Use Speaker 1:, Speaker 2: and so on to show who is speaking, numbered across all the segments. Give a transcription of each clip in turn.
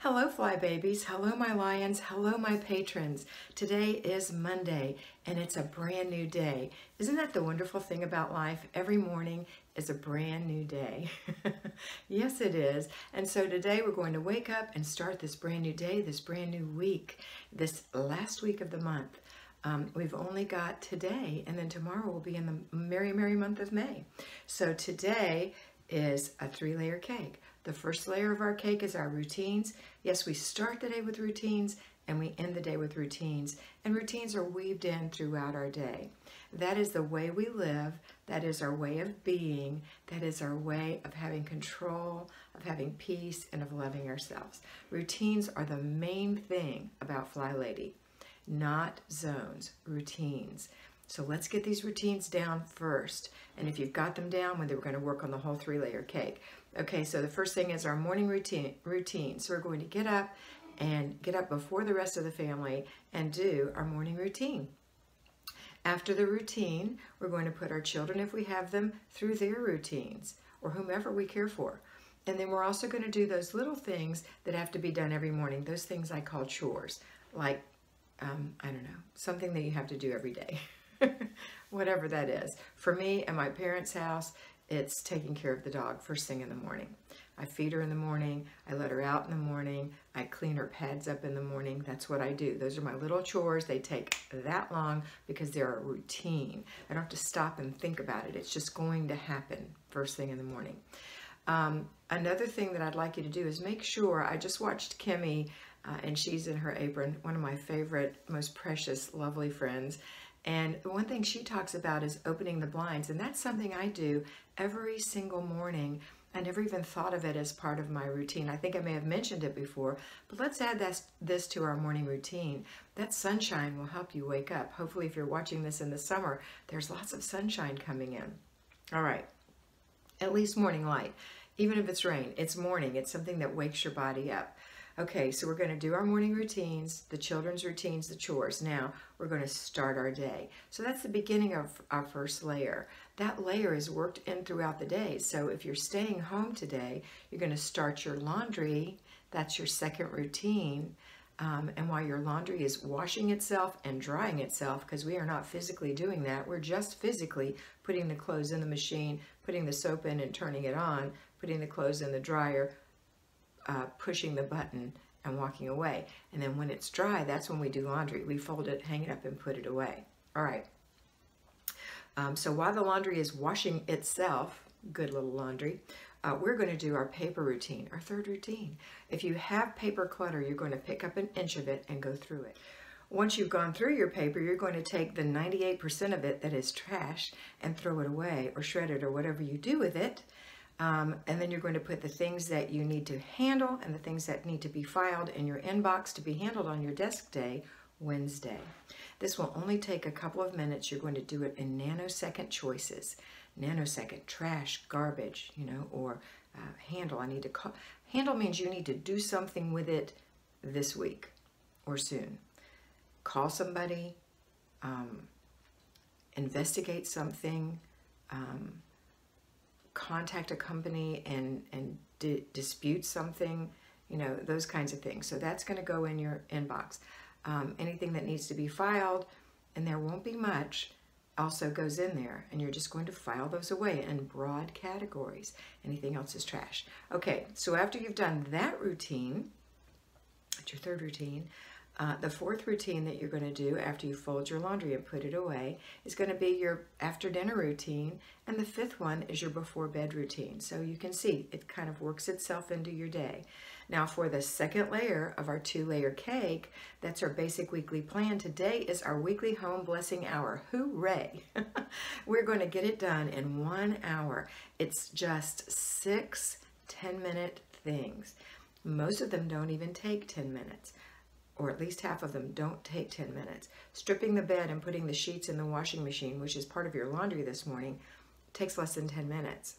Speaker 1: Hello, fly babies. Hello, my lions. Hello, my patrons. Today is Monday, and it's a brand new day. Isn't that the wonderful thing about life? Every morning is a brand new day. Yes, it is. And so today we're going to wake up and start this brand new day, this brand new week, this last week of the month. We've only got today, and then tomorrow we'll be in the merry, merry month of May. So today is a 3-layer cake. The first layer of our cake is our routines. Yes, we start the day with routines and we end the day with routines. And routines are weaved in throughout our day. That is the way we live. That is our way of being. That is our way of having control, of having peace, and of loving ourselves. Routines are the main thing about FlyLady, not zones, routines. So let's get these routines down first. And if you've got them down, we're going to work on the whole 3-layer cake. Okay, so the first thing is our morning routine. So we're going to get up before the rest of the family and do our morning routine. After the routine, we're going to put our children, if we have them, through their routines, or whomever we care for. And then we're also going to do those little things that have to be done every morning, those things I call chores, like, I don't know, something that you have to do every day. Whatever that is. For me, at my parents' house, it's taking care of the dog first thing in the morning. I feed her in the morning, I let her out in the morning, I clean her pads up in the morning. That's what I do. Those are my little chores. They take that long because they're a routine. I don't have to stop and think about it. It's just going to happen first thing in the morning. Another thing that I'd like you to do is make sure, I just watched Kimmy, and she's in her apron, one of my favorite, most precious, lovely friends. And the one thing she talks about is opening the blinds, and that's something I do every single morning. I never even thought of it as part of my routine. I think I may have mentioned it before, but let's add this to our morning routine. That sunshine will help you wake up. Hopefully, if you're watching this in the summer, there's lots of sunshine coming in. All right, at least morning light. Even if it's rain, it's morning. It's something that wakes your body up. Okay, so we're going to do our morning routines, the children's routines, the chores. Now, we're going to start our day. So that's the beginning of our first layer. That layer is worked in throughout the day. So if you're staying home today, you're going to start your laundry. That's your second routine. And while your laundry is washing itself and drying itself, because we are not physically doing that, we're just physically putting the clothes in the machine, putting the soap in and turning it on, putting the clothes in the dryer, pushing the button and walking away. And then when it's dry, that's when we do laundry. We fold it, hang it up, and put it away. All right. So while the laundry is washing itself, good little laundry, we're going to do our paper routine, our third routine. If you have paper clutter, you're going to pick up an inch of it and go through it. Once you've gone through your paper, you're going to take the 98% of it that is trash and throw it away or shred it or whatever you do with it. And then you're going to put the things that you need to handle and the things that need to be filed in your inbox to be handled on your desk day, Wednesday. This will only take a couple of minutes. You're going to do it in nanosecond choices. Nanosecond, trash, garbage, or handle. Handle means you need to do something with it this week or soon. Call somebody, investigate something, contact a company and dispute something, those kinds of things. So that's going to go in your inbox. Anything that needs to be filed, and there won't be much, also goes in there, and you're just going to file those away in broad categories. Anything else is trash. Okay, so after you've done that routine, that's your third routine, the fourth routine that you're going to do after you fold your laundry and put it away is going to be your after dinner routine, and the fifth one is your before bed routine. So you can see it kind of works itself into your day. Now for the second layer of our 2-layer cake, that's our basic weekly plan. Today is our weekly home blessing hour. Hooray! We're going to get it done in 1 hour. It's just 6 10-minute things. Most of them don't even take 10 minutes. Or at least half of them don't take 10 minutes. Stripping the bed and putting the sheets in the washing machine, which is part of your laundry this morning, takes less than 10 minutes.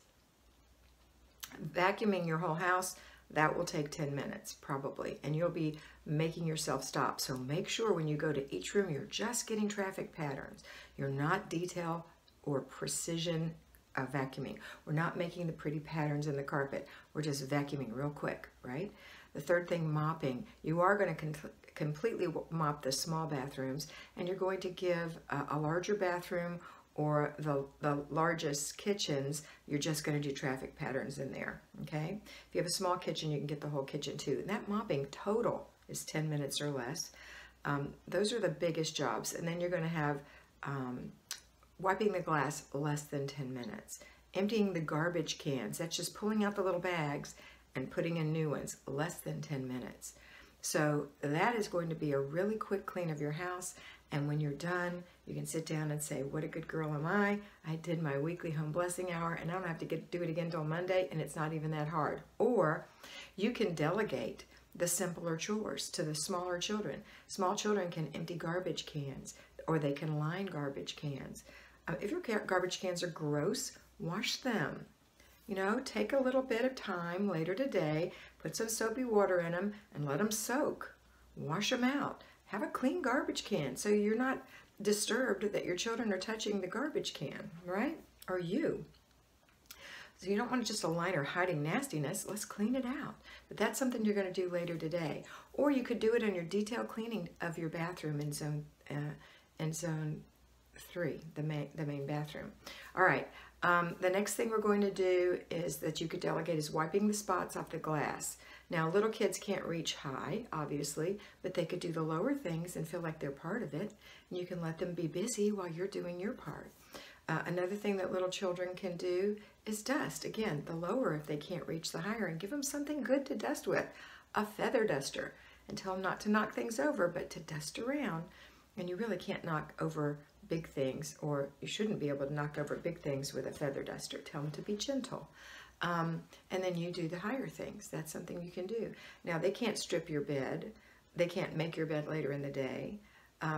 Speaker 1: Vacuuming your whole house, that will take 10 minutes probably, and you'll be making yourself stop. So make sure when you go to each room, you're just getting traffic patterns. You're not detail or precision vacuuming. We're not making the pretty patterns in the carpet. We're just vacuuming real quick, right? The third thing, mopping. You are going to completely mop the small bathrooms, and you're going to give a larger bathroom or the largest kitchens, you're just going to do traffic patterns in there, okay? If you have a small kitchen, you can get the whole kitchen too. And that mopping total is 10 minutes or less. Those are the biggest jobs. And then you're going to have wiping the glass, less than 10 minutes. Emptying the garbage cans, that's just pulling out the little bags and putting in new ones, less than 10 minutes. So that is going to be a really quick clean of your house. And when you're done, you can sit down and say, what a good girl am I? I did my weekly home blessing hour, and I don't have to do it again until Monday, and it's not even that hard. Or you can delegate the simpler chores to the smaller children. Small children can empty garbage cans, or they can line garbage cans. If your garbage cans are gross, wash them. You know, take a little bit of time later today, put some soapy water in them, and let them soak. Wash them out. Have a clean garbage can so you're not disturbed that your children are touching the garbage can, right? Or you. So you don't want to just a liner hiding nastiness. Let's clean it out. But that's something you're going to do later today. Or you could do it in your detailed cleaning of your bathroom in zone 3, the main bathroom. All right. The next thing we're going to do is that you could delegate is wiping the spots off the glass. Now, little kids can't reach high, obviously, but they could do the lower things and feel like they're part of it. And you can let them be busy while you're doing your part. Another thing that little children can do is dust. Again, the lower if they can't reach the higher, and give them something good to dust with. A feather duster. And tell them not to knock things over, but to dust around. And you really can't knock over big things, or you shouldn't be able to knock over big things with a feather duster. Tell them to be gentle. And then you do the higher things. That's something you can do. Now, they can't strip your bed. They can't make your bed later in the day.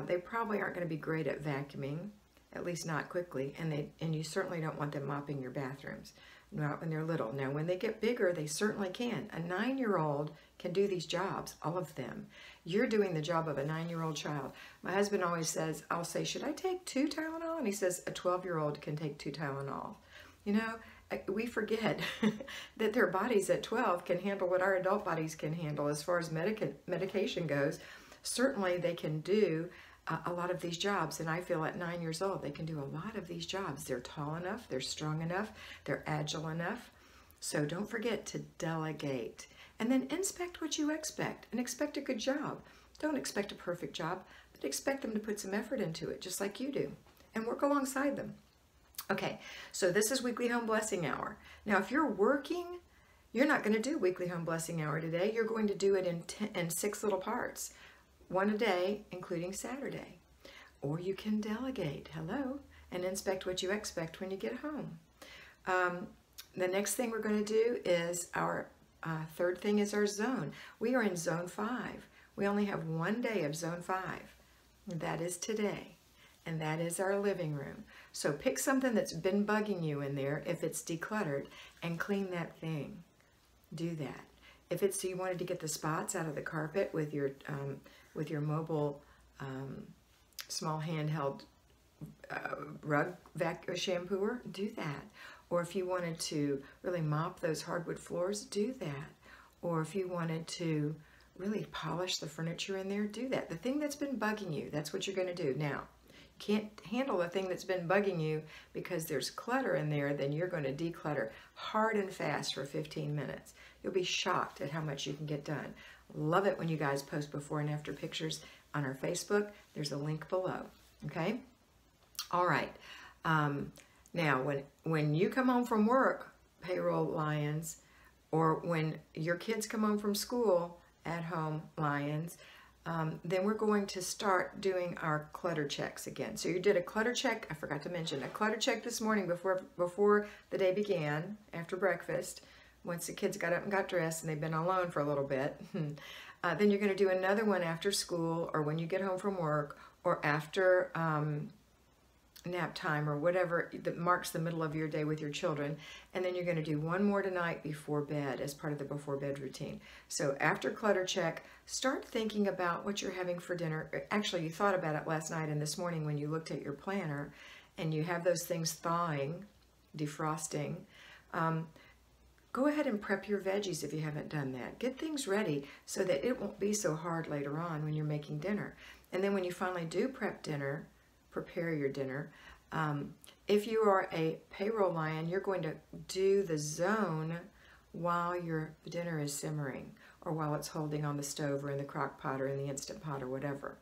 Speaker 1: They probably aren't going to be great at vacuuming, at least not quickly, and you certainly don't want them mopping your bathrooms, not when they're little. Now, when they get bigger, they certainly can. A 9-year-old can do these jobs, all of them. You're doing the job of a 9-year-old child. My husband always says, I'll say, should I take 2 Tylenol? And he says, a 12-year-old can take 2 Tylenol. You know, we forget that their bodies at 12 can handle what our adult bodies can handle as far as medication goes. Certainly they can do a lot of these jobs, and I feel at 9 years old they can do a lot of these jobs. They're tall enough, they're strong enough, they're agile enough. So don't forget to delegate. And then inspect what you expect, and expect a good job. Don't expect a perfect job, but expect them to put some effort into it, just like you do, and work alongside them. Okay, so this is Weekly Home Blessing Hour. Now, if you're working, you're not going to do Weekly Home Blessing Hour today. You're going to do it in 6 little parts, 1 a day, including Saturday. Or you can delegate, hello, and inspect what you expect when you get home. The next thing we're going to do is our third thing is our zone. We are in Zone 5. We only have 1 day of Zone 5. That is today. And that is our living room. So pick something that's been bugging you in there, if it's decluttered, and clean that thing. Do that. If it's you wanted to get the spots out of the carpet with your mobile small handheld rug shampooer, do that. Or if you wanted to really mop those hardwood floors, do that. Or if you wanted to really polish the furniture in there, do that. The thing that's been bugging you, that's what you're going to do. Now, can't handle the thing that's been bugging you because there's clutter in there, then you're going to declutter hard and fast for 15 minutes. You'll be shocked at how much you can get done. Love it when you guys post before and after pictures on our Facebook. There's a link below. Okay? All right. Now, when you come home from work, payroll lions, or when your kids come home from school, at home lions, then we're going to start doing our clutter checks again. So you did a clutter check, I forgot to mention, a clutter check this morning before the day began, after breakfast, once the kids got up and got dressed and they've been alone for a little bit. Then you're going to do another one after school, or when you get home from work, or after nap time, or whatever that marks the middle of your day with your children. And then you're going to do one more tonight before bed as part of the before bed routine. So after clutter check, start thinking about what you're having for dinner. Actually, you thought about it last night and this morning when you looked at your planner, and you have those things thawing defrosting. Go ahead and prep your veggies if you haven't done that. Get things ready so that it won't be so hard later on when you're making dinner. And then when you finally do prep dinner, prepare your dinner, if you are a payroll lion, you're going to do the zone while your dinner is simmering or while it's holding on the stove or in the crock pot or in the Instant Pot or whatever.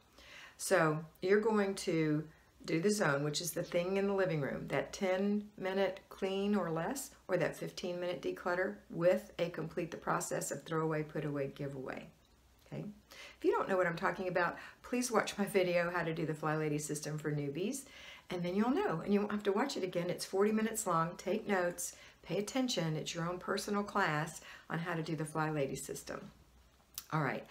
Speaker 1: So you're going to do the zone, which is the thing in the living room, that 10-minute clean or less, or that 15-minute declutter with a complete the process of throw away, put away, give away. Okay. If you don't know what I'm talking about, please watch my video, How to Do the FlyLady System for Newbies, and then you'll know, and you won't have to watch it again. It's 40 minutes long. Take notes, pay attention. It's your own personal class on how to do the FlyLady system. All right,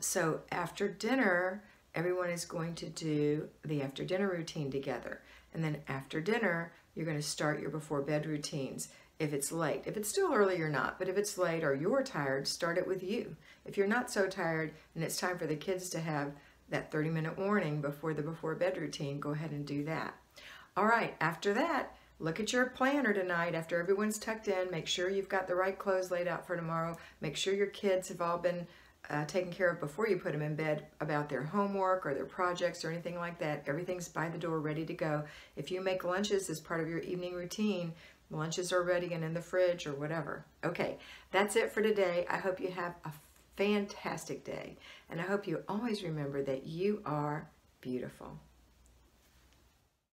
Speaker 1: so after dinner, everyone is going to do the after dinner routine together. And then after dinner, you're going to start your before bed routines. If it's late, if it's still early, you're not, but if it's late or you're tired, start it with you. If you're not so tired and it's time for the kids to have that 30-minute warning before the before bed routine, go ahead and do that. All right, after that, look at your planner tonight after everyone's tucked in. Make sure you've got the right clothes laid out for tomorrow. Make sure your kids have all been taken care of before you put them in bed about their homework or their projects or anything like that. Everything's by the door, ready to go. If you make lunches as part of your evening routine, lunches are ready and in the fridge or whatever. Okay, that's it for today. I hope you have a fantastic day, and I hope you always remember that you are beautiful.